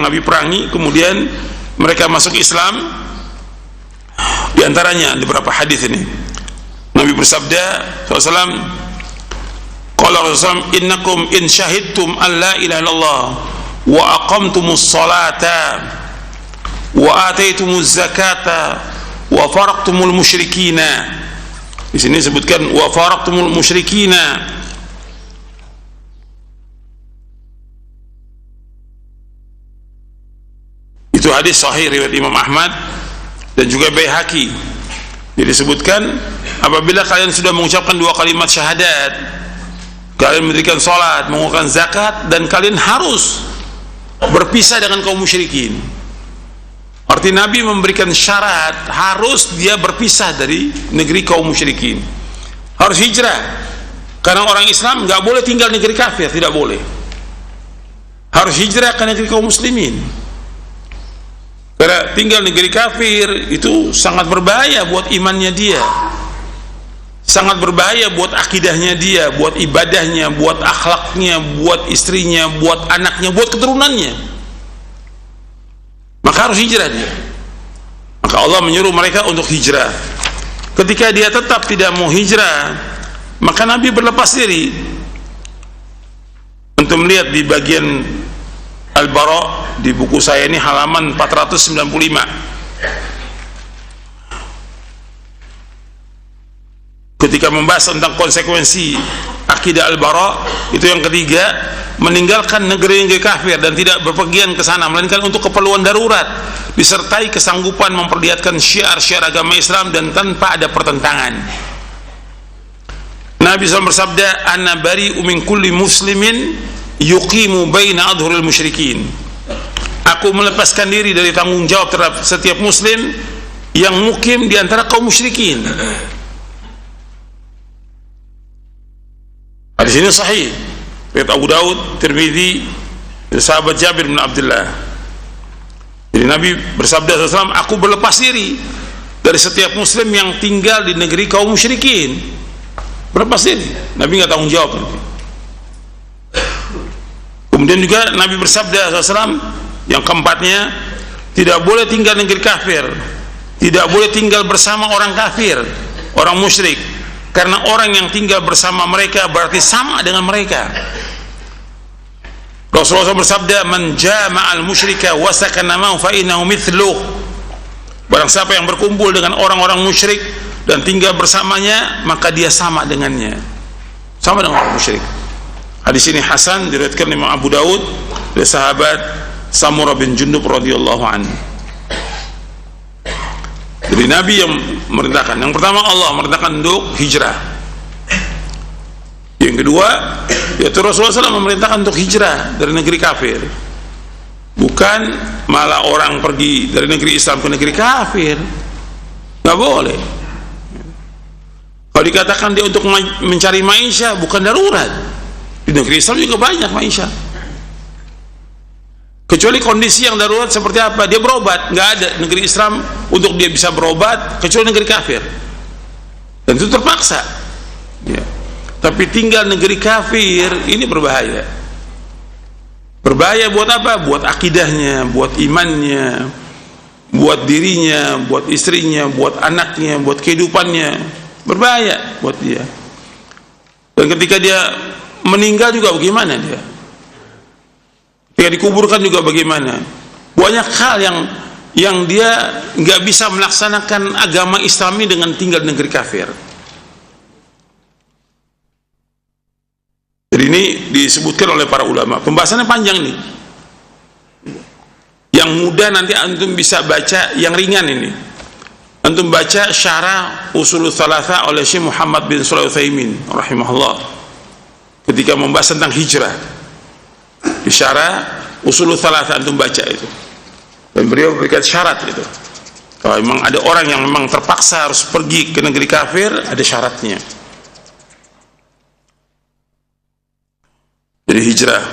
Nabi perangi, kemudian mereka masuk Islam. Di antaranya beberapa hadis ini. Nabi bersabda SAW, qala Rasulullah, innakum in syahidtum an la ilaha illallah wa aqamtumus salata wa ataitumuz zakata wa faraqtumul musyrikina. Di sini disebutkan wa faraqtumul musyrikina. Itu hadis sahih riwayat Imam Ahmad dan juga Baihaqi. Jadi disebutkan apabila kalian sudah mengucapkan dua kalimat syahadat, kalian mendirikan salat, mengeluarkan zakat, dan kalian harus berpisah dengan kaum musyrikin. Arti Nabi memberikan syarat harus dia berpisah dari negeri kaum musyrikin, harus hijrah. Karena orang Islam nggak boleh tinggal negeri kafir, tidak boleh, harus hijrah ke negeri kaum muslimin. Karena tinggal negeri kafir itu sangat berbahaya buat imannya dia, sangat berbahaya buat akidahnya dia, buat ibadahnya, buat akhlaknya, buat istrinya, buat anaknya, buat keturunannya. Maka harus hijrah dia. Maka Allah menyuruh mereka untuk hijrah. Ketika dia tetap tidak mau hijrah, maka Nabi berlepas diri. Untuk melihat di bagian Al-Bara di buku saya ini halaman 495. Ketika membahas tentang konsekuensi akidah Al-Bara, itu yang ketiga, meninggalkan negeri-negeri kafir dan tidak berpergian ke sana melainkan untuk keperluan darurat, disertai kesanggupan memperlihatkan syiar-syiar agama Islam dan tanpa ada pertentangan. Nabi SAW bersabda, "Ana bari'u min kulli muslimin yuqimu baina adhuril musyrikin." Aku melepaskan diri dari tanggung jawab terhadap setiap muslim yang mukim di antara kaum musyrikin. Hadis ini sahih riwayat Abu Daud, Tirmidzi, sahabat Jabir bin Abdullah. Jadi Nabi bersabda SAW, aku berlepas diri dari setiap muslim yang tinggal di negeri kaum musyrikin. Berlepas diri, Nabi nggak tanggung jawab. Kemudian juga Nabi bersabda SAW, yang keempatnya, tidak boleh tinggal di negeri kafir, tidak boleh tinggal bersama orang kafir, orang musyrik, karena orang yang tinggal bersama mereka berarti sama dengan mereka. Rasulullah SAW bersabda, man jama'al musyrika wa sakana ma'ahu fa innahu mithluh. Barang siapa yang berkumpul dengan orang-orang musyrik dan tinggal bersamanya, maka dia sama dengannya, sama dengan orang musyrik. Hadis ini hasan, diriwayatkan Imam Abu Daud dari sahabat Samurah bin Jundub radhiyallahu anhu. Jadi Nabi yang merintahkan. Yang pertama, Allah merintahkan untuk hijrah. Yang kedua, yaitu Rasulullah SAW memerintahkan untuk hijrah dari negeri kafir. Bukan malah orang pergi dari negeri Islam ke negeri kafir. Nggak boleh. Kalau dikatakan dia untuk mencari maisha, bukan darurat. Di negeri Islam juga banyak maisha. Kecuali kondisi yang darurat seperti apa, dia berobat, nggak ada negeri Islam untuk dia bisa berobat kecuali negeri kafir, dan itu terpaksa ya. Tapi tinggal negeri kafir ini berbahaya. Berbahaya buat apa? Buat akidahnya, buat imannya, buat dirinya, buat istrinya, buat anaknya, buat kehidupannya. Berbahaya buat dia. Dan ketika dia meninggal juga bagaimana dia? Ketika dikuburkan juga bagaimana? Banyak hal yang dia nggak bisa melaksanakan agama Islami dengan tinggal di negeri kafir. Jadi ini disebutkan oleh para ulama. Pembahasannya panjang nih. Yang mudah nanti antum bisa baca, yang ringan ini. Antum baca Syarah Ushulul Tsalatsa oleh Syekh Muhammad bin Shalih Al-Utsaimin rahimahullah ketika membahas tentang hijrah. Di Syarah Ushulul Tsalatsa antum baca itu. Dan beliau berikan syarat itu. Kalau memang ada orang yang memang terpaksa harus pergi ke negeri kafir, ada syaratnya. Jadi hijrah.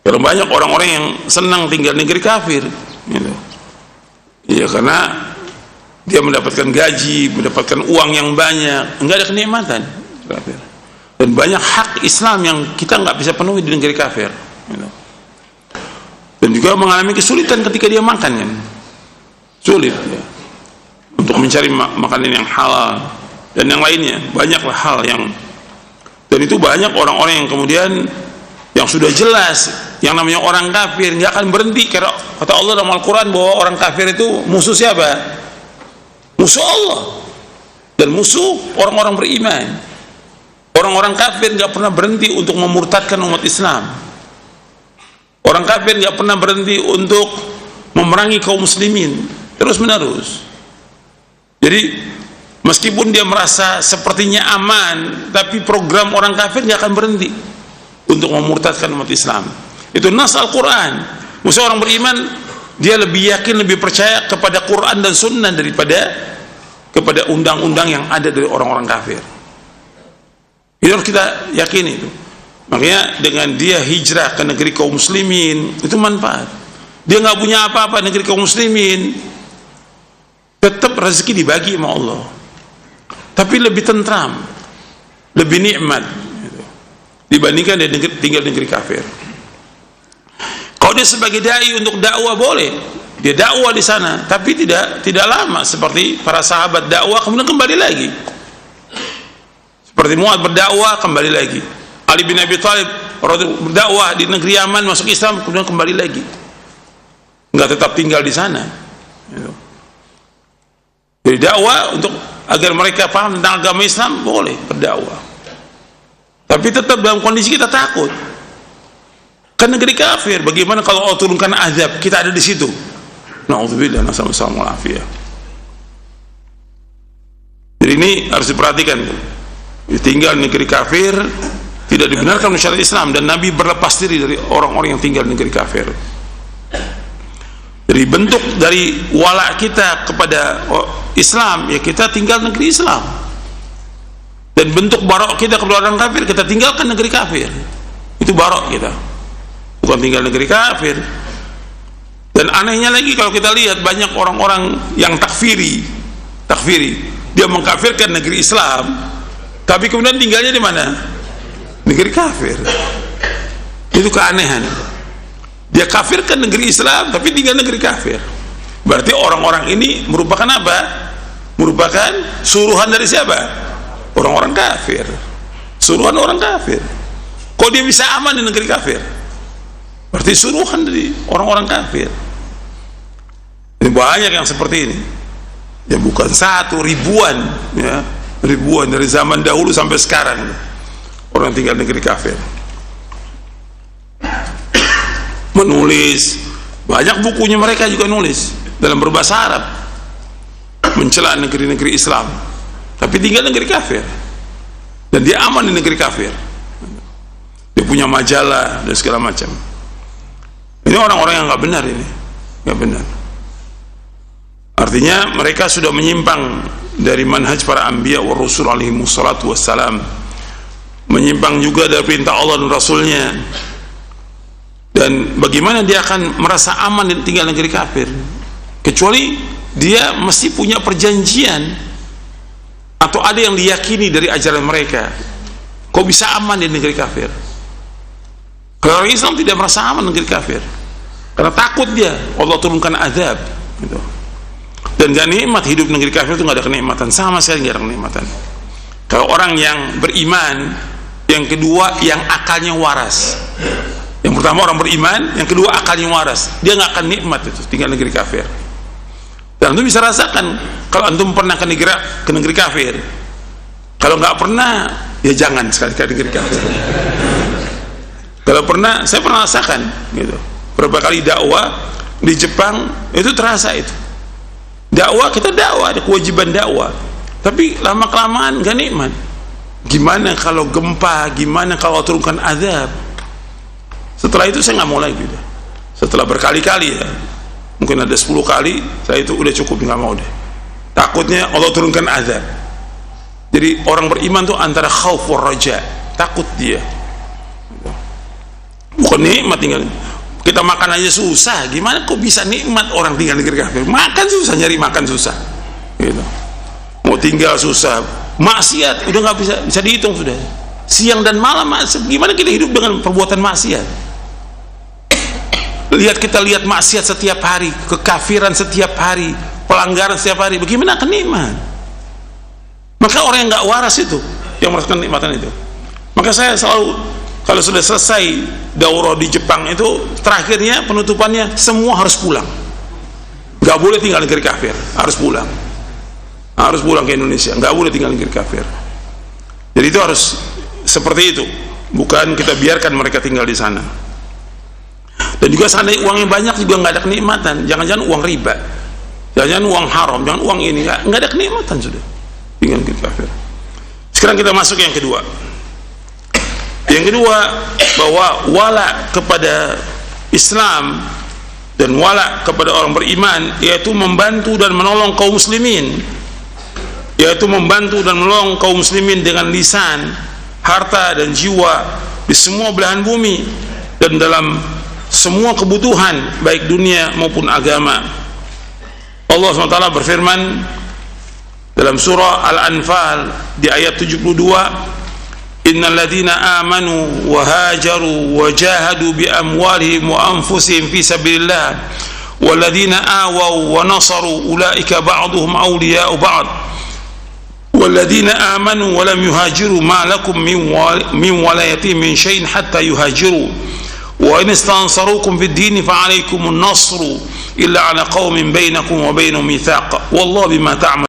Kalau banyak orang-orang yang senang tinggal di negeri kafir, gitu. Ya karena dia mendapatkan gaji, mendapatkan uang yang banyak, enggak ada kenikmatan kafir. Dan banyak hak Islam yang kita nggak bisa penuhi di negeri kafir. Gitu. dan juga mengalami kesulitan ketika dia makan kan, sulit ya, untuk mencari makanan yang halal dan yang lainnya. Banyaklah hal yang, dan itu banyak orang-orang yang kemudian yang sudah jelas yang namanya orang kafir nggak akan berhenti, karena kata Allah dalam Al-Quran bahwa orang kafir itu musuh siapa? Musuh Allah dan musuh orang-orang beriman. Orang-orang kafir nggak pernah berhenti untuk memurtadkan umat Islam. Orang kafir nggak pernah berhenti untuk memerangi kaum muslimin terus menerus. Jadi meskipun dia merasa sepertinya aman, tapi program orang kafir nggak akan berhenti untuk memurtadkan umat Islam. Itu nas Al-Quran. Musuh orang beriman, dia lebih yakin, lebih percaya kepada Quran dan Sunnah daripada kepada undang-undang yang ada dari orang-orang kafir. Itu harus kita yakini itu. Makanya dengan dia hijrah ke negeri kaum muslimin, itu manfaat. Dia nggak punya apa-apa negeri kaum muslimin, tetap rezeki dibagi sama Allah, tapi lebih tentram, lebih nikmat gitu, dibandingkan dia tinggal di negeri kafir. Kalau dia sebagai dai untuk dakwah boleh, dia dakwah di sana, tapi tidak lama seperti para sahabat dakwah kemudian kembali lagi. Seperti Mu'adz berdakwah kembali lagi, Ali bin Abi Thalib berdakwah di negeri Yaman masuk Islam kemudian kembali lagi, nggak tetap tinggal di sana. Jadi dakwah untuk agar mereka paham tentang agama Islam boleh berdakwah, tapi tetap dalam kondisi kita takut. Kan negeri kafir, bagaimana kalau Allah turunkan azab, kita ada di situ? Na'udzubillah, nasallallahu alaihi. Jadi ini harus diperhatikan. Tinggal di negeri kafir tidak dibenarkan oleh syariat Islam, dan Nabi berlepas diri dari orang-orang yang tinggal di negeri kafir. Jadi bentuk dari wala kita kepada Islam, ya kita tinggal negeri Islam. Dan bentuk barok kita kepada orang kafir, kita tinggalkan negeri kafir. Itu barok kita, bukan tinggal negeri kafir. Dan anehnya lagi kalau kita lihat banyak orang-orang yang takfiri, dia mengkafirkan negeri Islam, tapi kemudian tinggalnya di mana? Negeri kafir. Itu keanehan. Dia kafirkan negeri Islam tapi tinggal negeri kafir. Berarti orang-orang ini merupakan apa? Merupakan suruhan dari siapa? Orang-orang kafir. Suruhan orang kafir. Kok dia bisa aman di negeri kafir? Berarti suruhan dari orang-orang kafir. Ini banyak yang seperti ini. Ya bukan satu, ribuan, ya. Ribuan dari zaman dahulu sampai sekarang. Orang tinggal di negeri kafir. Menulis, banyak bukunya mereka juga nulis dalam berbahasa Arab mencela negeri-negeri Islam, tapi tinggal negeri kafir, dan dia aman di negeri kafir. Dia punya majalah dan segala macam. Ini orang-orang yang nggak benar, ini nggak benar. Artinya mereka sudah menyimpang dari manhaj para anbiya wa rasul alaihi wassalatu wassalam, menyimpang juga dari perintah Allah dan Rasulnya. Dan bagaimana dia akan merasa aman di tinggal negeri kafir, kecuali dia mesti punya perjanjian atau ada yang diyakini dari ajaran mereka. Kok bisa aman di negeri kafir? Kalau orang Islam tidak merasa aman di negeri kafir, karena takut dia Allah turunkan azab gitu. Dan gak nikmat hidup negeri kafir itu, gak ada kenikmatan, sama sekali gak ada kenikmatan. Kalau orang yang beriman, yang kedua yang akalnya waras. Yang pertama orang beriman, yang kedua akalnya waras, dia nggak akan nikmat itu tinggal negeri kafir. Dan antum bisa rasakan kalau antum pernah ke negeri kafir. Kalau nggak pernah, ya jangan sekali-kali negeri kafir. Kalau pernah, saya pernah rasakan gitu. Berapa kali dakwah di Jepang itu terasa itu. Dakwah, kita dakwah, ada kewajiban dakwah, tapi lama kelamaan nggak nikmat. Gimana kalau gempa? Gimana kalau turunkan azab? Setelah itu saya nggak mau lagi udah. Setelah berkali-kali ya, mungkin ada 10 kali, saya itu udah cukup, nggak mau deh. Takutnya Allah turunkan azab. Jadi orang beriman tuh antara khauf wa raja, takut dia. Bukan nikmat tinggal. Kita makan aja susah, gimana kok bisa nikmat orang tinggal di negeri kafir? Makan susah, nyari makan susah. Gitu. Mau tinggal susah, maksiat udah nggak bisa dihitung sudah. Siang dan malam, gimana kita hidup dengan perbuatan maksiat? kita lihat maksiat setiap hari, kekafiran setiap hari, pelanggaran setiap hari, bagaimana akan nikmat? Maka orang yang nggak waras itu yang merasakan nikmatan itu. Maka saya selalu, kalau sudah selesai daurah di Jepang itu, terakhirnya penutupannya semua harus pulang, nggak boleh tinggal di negeri kafir, harus pulang ke Indonesia, nggak boleh tinggal di negeri kafir. Jadi itu harus seperti itu, bukan kita biarkan mereka tinggal di sana. Dan juga seandainya uangnya banyak juga nggak ada kenikmatan. Jangan-jangan uang riba, jangan-jangan uang haram, jangan uang ini, nggak ada kenikmatan sudah tinggal di negeri kafir. Sekarang kita masuk yang kedua. Yang kedua, bahwa wala kepada Islam dan wala kepada orang beriman, yaitu membantu dan menolong kaum muslimin, yaitu membantu dan menolong kaum muslimin dengan lisan, harta dan jiwa di semua belahan bumi dan dalam semua kebutuhan baik dunia maupun agama. Allah SWT berfirman dalam surah Al-Anfal di ayat 72, innal ladzina amanu wa hajaru wa jahadu bi amwalihim wa anfusihim fi sabilillah wal ladzina awaw wa nasaru ulaika ba'duhum awliya'u ba'd wal ladzina amanu wa lam yuhajiru ma lakum min walayatihim min shay'in hatta yuhajiru wa in istansarukum fid din fa alaykumun nasru illa ala qaumin bainakum wa bainahum mitsaq wallahu bima ta'malun